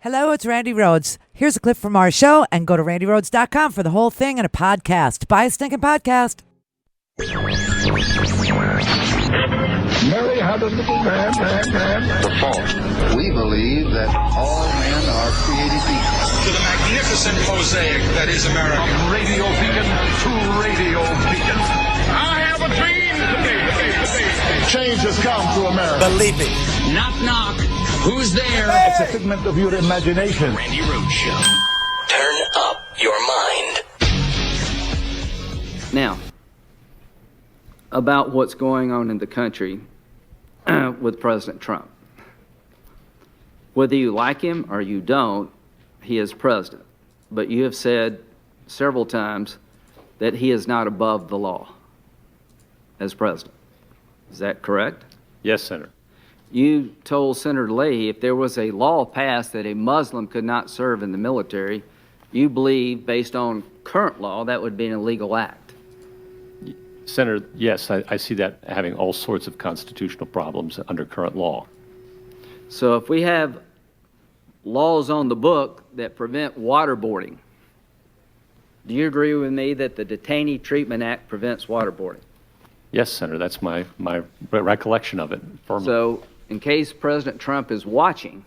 Hello, it's Randy Rhodes. Here's a clip from our show, and go to randyrhodes.com for the whole thing and a podcast. Buy a stinking podcast. Mary had a little man. The fault. We believe that all men are created equal. To the magnificent mosaic that is America. From radio beacon to radio beacon. I have a dream today. Change has come to America. Believe it. Knock, knock. Who's there? It's a figment of your imagination. Randy Rhodes Show. Turn up your mind. Now, about what's going on in the country with President Trump. Whether you like him or you don't, he is president. But you have said several times that he is not above the law as president. Is that correct? Yes, Senator. You told Senator Leahy if there was a law passed that a Muslim could not serve in the military, you believe, based on current law, that would be an illegal act. Senator, yes, I see that having all sorts of constitutional problems under current law. So if we have laws on the book that prevent waterboarding, do you agree with me that the Detainee Treatment Act prevents waterboarding? Yes, Senator, that's my recollection of it. Firmly. So in case President Trump is watching,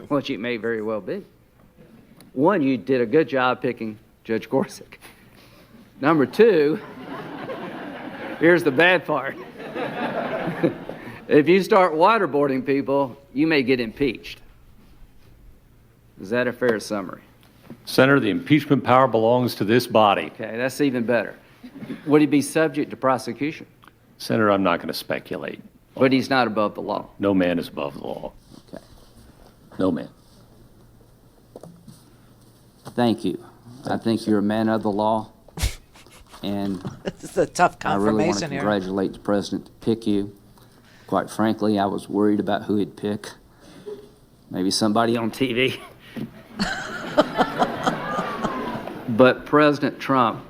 which he may very well be, one, you did a good job picking Judge Gorsuch. Number two, here's the bad part. If you start waterboarding people, you may get impeached. Is that a fair summary? Senator, the impeachment power belongs to this body. Okay, that's even better. Would he be subject to prosecution? Senator, I'm not going to speculate. But he's not above the law. No man is above the law. Okay. No man. Thank you. I think you're a man of the law. And This is a tough I really want to confirmation here. congratulate the president to pick you. Quite frankly, I was worried about who he'd pick. Maybe somebody on TV. But President Trump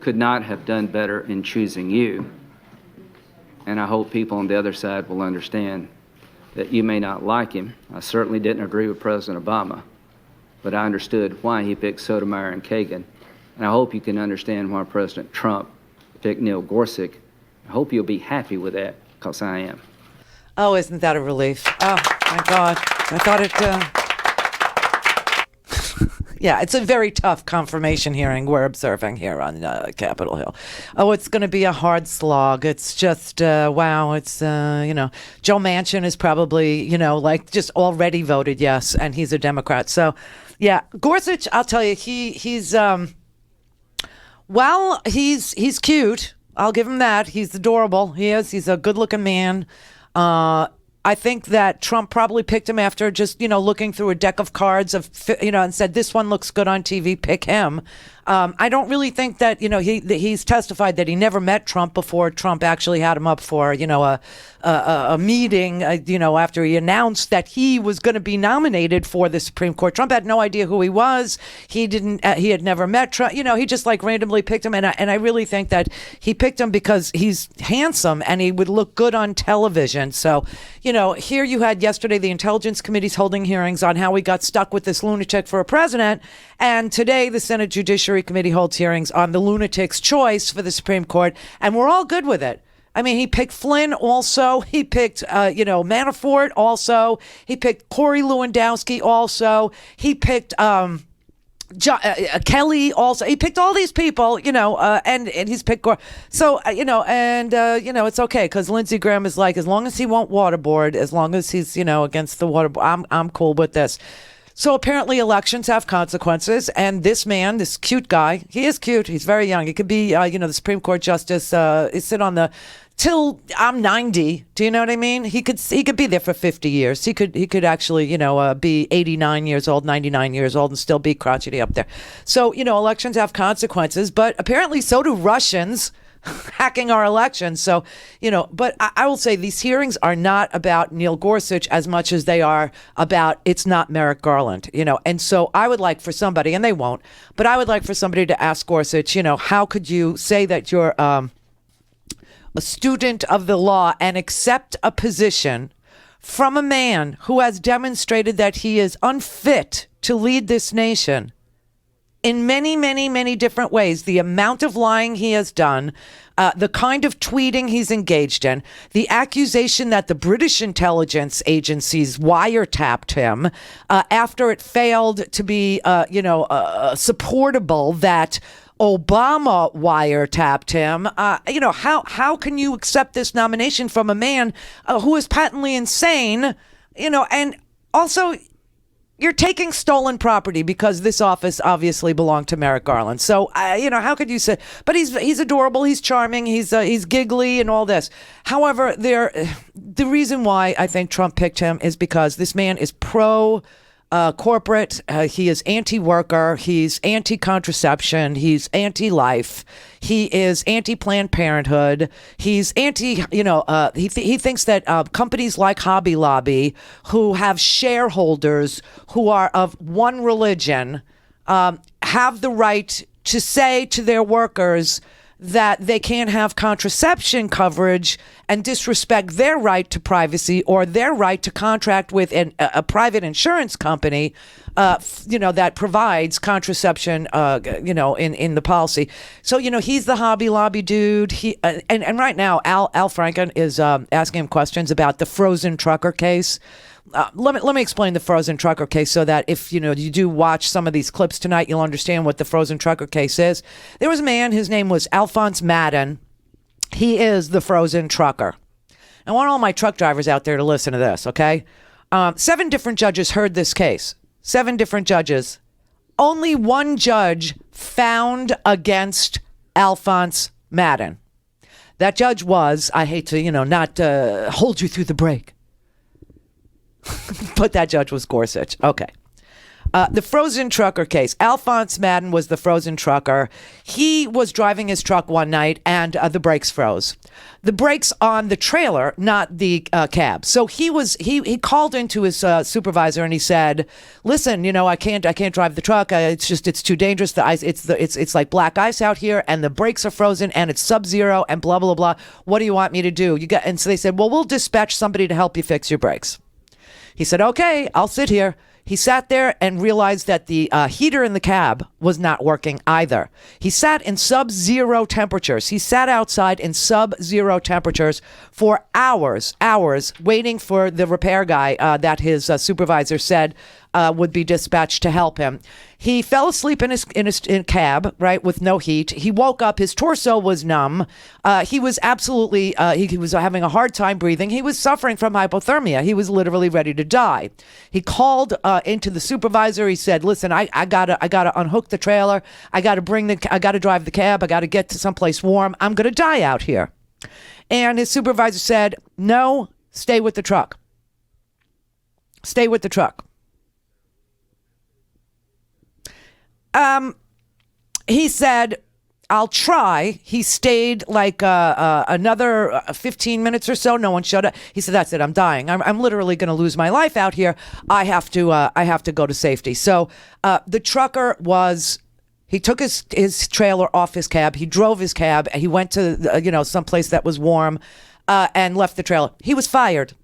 could not have done better in choosing you. And I hope people on the other side will understand that you may not like him. I certainly didn't agree with President Obama, but I understood why he picked Sotomayor and Kagan. And I hope you can understand why President Trump picked Neil Gorsuch. I hope you'll be happy with that, because I am. Oh, isn't that a relief? Oh, my God. I thought it... Yeah, it's a very tough confirmation hearing we're observing here on Capitol Hill. Oh, it's going to be a hard slog. It's just, wow, it's, Joe Manchin is probably, just already voted yes, and he's a Democrat. So, yeah, Gorsuch, I'll tell you, he's cute. I'll give him that. He's adorable. He is. He's a good-looking man. I think that Trump probably picked him after just, looking through a deck of cards and said, this one looks good on TV, pick him. I don't really think that, he's testified that he never met Trump before Trump actually had him up for, a meeting, after he announced that he was going to be nominated for the Supreme Court. Trump had no idea who he was. He had never met Trump. He just randomly picked him. And I really think that he picked him because he's handsome and he would look good on television. So, here you had yesterday the Intelligence Committee's holding hearings on how we got stuck with this lunatic for a president. And today the Senate Judiciary Committee holds hearings on the lunatic's choice for the Supreme Court. And we're all good with it. I mean, he picked Flynn also. He picked, Manafort also. He picked Corey Lewandowski also. He picked Kelly also. He picked all these people, and he's picked Gore. So, it's okay because Lindsey Graham is like, as long as he won't waterboard, as long as he's, against the waterboard, I'm cool with this. So apparently elections have consequences, and this man, this cute guy, he is cute. He's very young. He could be, the Supreme Court justice. He sit on the till I'm 90. Do you know what I mean? He could be there for 50 years. He could actually, be 89 years old, 99 years old, and still be crotchety up there. So elections have consequences, but apparently so do Russians. Hacking our elections. So, but I will say these hearings are not about Neil Gorsuch as much as they are about it's not Merrick Garland, and so I would like for somebody, and they won't, but I would like for somebody to ask Gorsuch, how could you say that you're a student of the law and accept a position from a man who has demonstrated that he is unfit to lead this nation in many, many, many different ways. The amount of lying he has done, the kind of tweeting he's engaged in, the accusation that the British intelligence agencies wiretapped him after it failed to be, supportable that Obama wiretapped him. How can you accept this nomination from a man who is patently insane? And also, you're taking stolen property because this office obviously belonged to Merrick Garland. So, how could you say? But he's adorable, he's charming, he's giggly, and all this. However, the reason why I think Trump picked him is because this man is pro. Corporate, he is anti-worker, he's anti-contraception, he's anti-life, he is anti-Planned Parenthood, he's anti, he thinks that companies like Hobby Lobby, who have shareholders who are of one religion, have the right to say to their workers that they can't have contraception coverage and disrespect their right to privacy or their right to contract with a private insurance company, that provides contraception, in the policy. So, he's the Hobby Lobby dude. And right now, Al Franken is asking him questions about the frozen trucker case. Let me explain the frozen trucker case so that if you do watch some of these clips tonight, you'll understand what the frozen trucker case is. There was a man, his name was Alphonse Madden. He is the frozen trucker. I want all my truck drivers out there to listen to this, okay? 7 different judges heard this case. 7 different judges. Only one judge found against Alphonse Madden. That judge was, I hate to, not hold you through the break, but that judge was Gorsuch. Okay. The frozen trucker case. Alphonse Madden was the frozen trucker. He was driving his truck one night and the brakes froze. The brakes on the trailer, not the cab. So he called into his supervisor and he said, "Listen, I can't drive the truck. It's too dangerous. The ice, it's like black ice out here, and the brakes are frozen, and it's sub-zero, and blah blah blah. What do you want me to do?" And so they said, "Well, we'll dispatch somebody to help you fix your brakes." He said, "Okay, I'll sit here." He sat there and realized that the heater in the cab was not working either. He sat in sub-zero temperatures. He sat outside in sub-zero temperatures for hours, waiting for the repair guy that his supervisor said would be dispatched to help him. He fell asleep in his cab, right, with no heat. He woke up. His torso was numb. He was absolutely, he was having a hard time breathing. He was suffering from hypothermia. He was literally ready to die. He called into the supervisor. He said, "Listen, I gotta unhook the trailer. I gotta drive the cab. I gotta get to someplace warm. I'm gonna die out here." And his supervisor said, "No, stay with the truck. Stay with the truck." He said, "I'll try." He stayed like another 15 minutes or so. No one showed up. He said, "That's it. I'm dying. I'm literally going to lose my life out here. I have to go to safety." So the trucker he took his trailer off his cab. He drove his cab. He went to someplace that was warm and left the trailer. He was fired.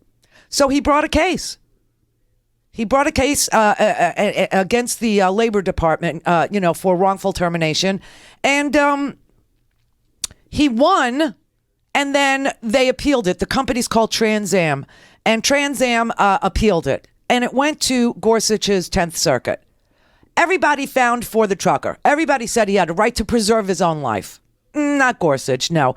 So he brought a case. He brought a case against the Labor Department, for wrongful termination. And he won, and then they appealed it. The company's called Trans Am, and Trans Am appealed it. And it went to Gorsuch's 10th Circuit. Everybody found for the trucker. Everybody said he had a right to preserve his own life. Not Gorsuch, no.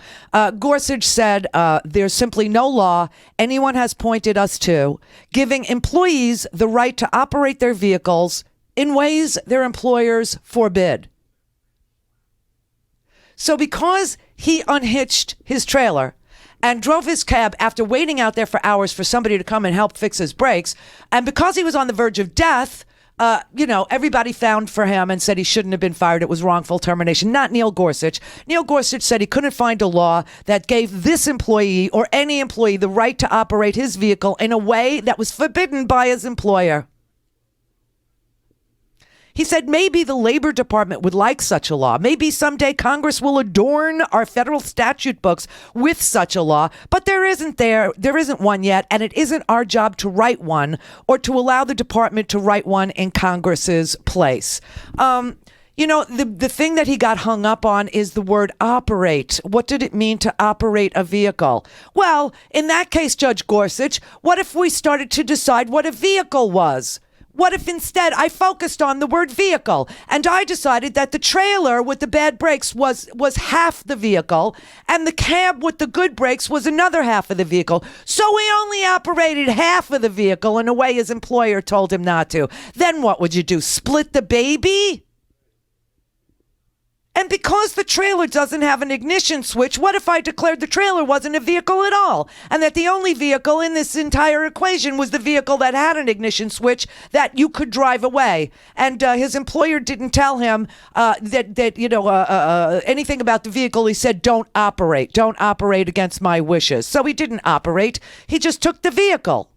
Gorsuch said there's simply no law anyone has pointed us to giving employees the right to operate their vehicles in ways their employers forbid. So because he unhitched his trailer and drove his cab after waiting out there for hours for somebody to come and help fix his brakes, and because he was on the verge of death, everybody found for him and said he shouldn't have been fired. It was wrongful termination. Not Neil Gorsuch. Neil Gorsuch said he couldn't find a law that gave this employee or any employee the right to operate his vehicle in a way that was forbidden by his employer. He said maybe the Labor Department would like such a law. Maybe someday Congress will adorn our federal statute books with such a law, but there isn't one yet, and it isn't our job to write one or to allow the department to write one in Congress's place. The thing that he got hung up on is the word operate. What did it mean to operate a vehicle? Well, in that case, Judge Gorsuch, what if we started to decide what a vehicle was? What if instead I focused on the word vehicle and I decided that the trailer with the bad brakes was half the vehicle and the cab with the good brakes was another half of the vehicle? So he only operated half of the vehicle in a way his employer told him not to. Then what would you do? Split the baby? And because the trailer doesn't have an ignition switch, what if I declared the trailer wasn't a vehicle at all? And that the only vehicle in this entire equation was the vehicle that had an ignition switch that you could drive away. And his employer didn't tell him anything about the vehicle. He said, don't operate against my wishes. So he didn't operate. He just took the vehicle.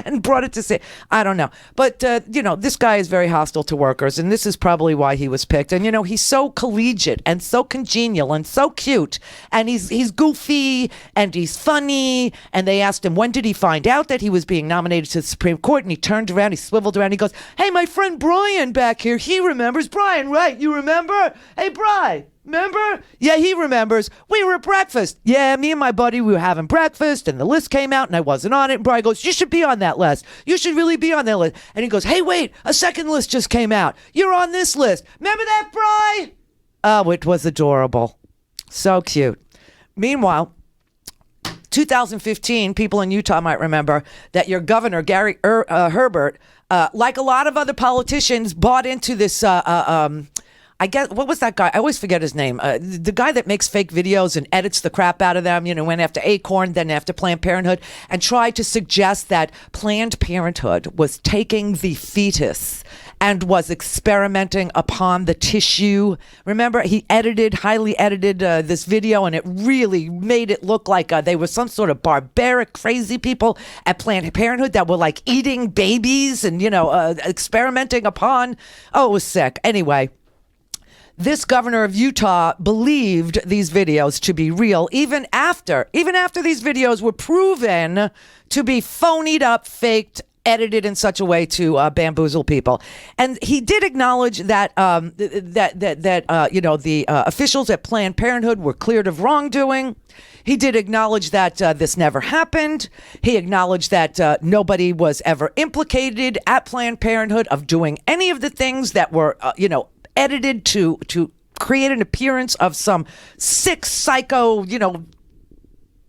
And brought it to say, I don't know. But, this guy is very hostile to workers, and this is probably why he was picked. And, he's so collegiate and so congenial and so cute. And he's goofy and he's funny. And they asked him, when did he find out that he was being nominated to the Supreme Court? And he turned around, he swiveled around, he goes, hey, my friend Brian back here, he remembers. Brian, right? You remember? Hey, Brian. Remember? Yeah, he remembers. We were at breakfast. Yeah, me and my buddy, we were having breakfast, and the list came out, and I wasn't on it. And Brian goes, you should be on that list. You should really be on that list. And he goes, hey, wait, a second list just came out. You're on this list. Remember that, Brian? Oh, it was adorable. So cute. Meanwhile, 2015, people in Utah might remember that your governor, Gary Herbert, like a lot of other politicians, bought into this I guess, what was that guy? I always forget his name. The guy that makes fake videos and edits the crap out of them, went after Acorn, then after Planned Parenthood, and tried to suggest that Planned Parenthood was taking the fetus and was experimenting upon the tissue. Remember, he highly edited this video, and it really made it look like they were some sort of barbaric, crazy people at Planned Parenthood that were like eating babies and, experimenting upon. Oh, it was sick. Anyway. This governor of Utah believed these videos to be real, even after these videos were proven to be phonied up, faked, edited in such a way to bamboozle people. And he did acknowledge that the officials at Planned Parenthood were cleared of wrongdoing. He did acknowledge that this never happened. He acknowledged that nobody was ever implicated at Planned Parenthood of doing any of the things that were, edited to create an appearance of some sick, psycho,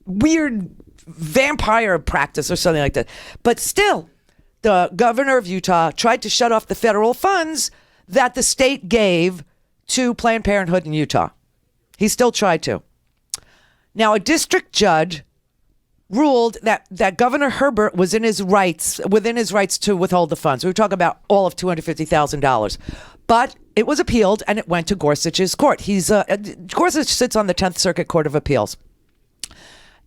weird vampire practice or something like that. But still, the governor of Utah tried to shut off the federal funds that the state gave to Planned Parenthood in Utah. He still tried to. Now, a district judge ruled that Governor Herbert was within his rights to withhold the funds. We were talking about all of $250,000. But it was appealed, and it went to Gorsuch's court. Gorsuch sits on the 10th Circuit Court of Appeals.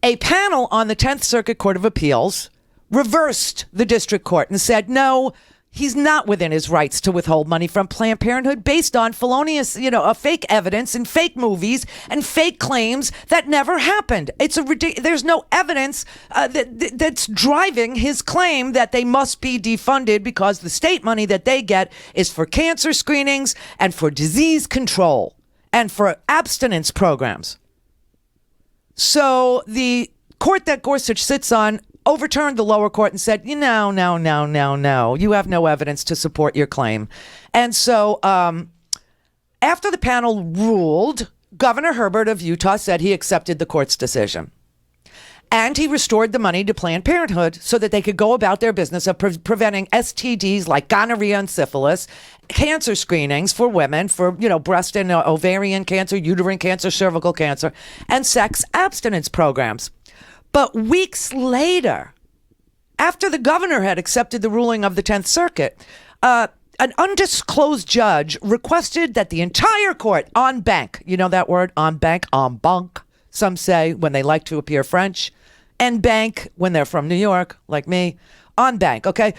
A panel on the 10th Circuit Court of Appeals reversed the district court and said, no, he's not within his rights to withhold money from Planned Parenthood based on felonious, fake evidence and fake movies and fake claims that never happened. There's no evidence that's driving his claim that they must be defunded because the state money that they get is for cancer screenings and for disease control and for abstinence programs. So the court that Gorsuch sits on overturned the lower court and said, no. You have no evidence to support your claim. And so after the panel ruled, Governor Herbert of Utah said he accepted the court's decision. And he restored the money to Planned Parenthood so that they could go about their business of preventing STDs like gonorrhea and syphilis, cancer screenings for women for, breast and ovarian cancer, uterine cancer, cervical cancer, and sex abstinence programs. But weeks later, after the governor had accepted the ruling of the 10th Circuit, an undisclosed judge requested that the entire court, en banc, you know that word, en banc, some say when they like to appear French, en banc when they're from New York, like me, en banc, okay?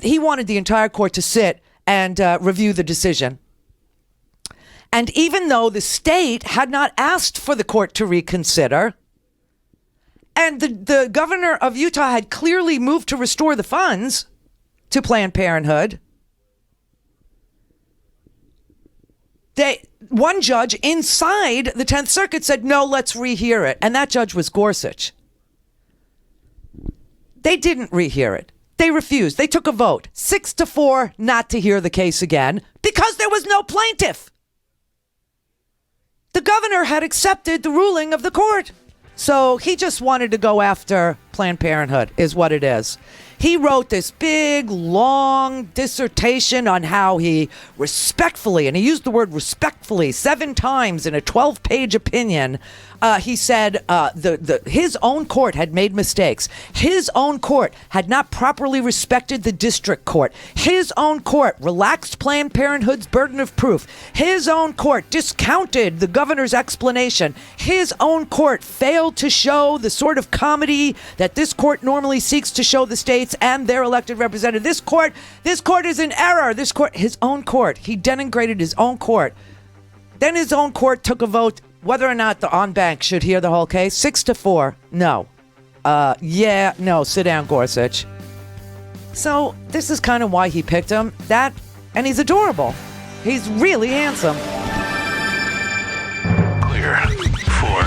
He wanted the entire court to sit and review the decision. And even though the state had not asked for the court to reconsider, and the governor of Utah had clearly moved to restore the funds to Planned Parenthood, one judge inside the 10th Circuit said, no, let's rehear it. And that judge was Gorsuch. They didn't rehear it. They refused. They took a vote, 6-4, not to hear the case again because there was no plaintiff. The governor had accepted the ruling of the court. So he just wanted to go after Planned Parenthood, is what it is. He wrote this big, long dissertation on how he respectfully, and he used the word respectfully 7 times in a 12-page opinion. He said his own court had made mistakes. His own court had not properly respected the district court. His own court relaxed Planned Parenthood's burden of proof. His own court discounted the governor's explanation. His own court failed to show the sort of comedy that this court normally seeks to show the states and their elected representative. This court is in error. His own court. He denigrated his own court. Then his own court took a vote whether or not the en banc should hear the whole case. 6-4. No. No. Sit down, Gorsuch. So this is kind of why he picked him. And he's adorable. He's really handsome. Clear for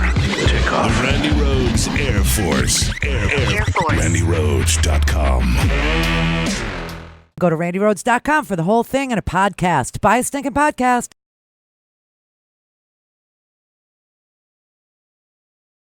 takeoff. Randy Rhodes Air Force. Air Force. RandyRhodes.com. Go to randyrhodes.com for the whole thing and a podcast. Buy a stinking podcast.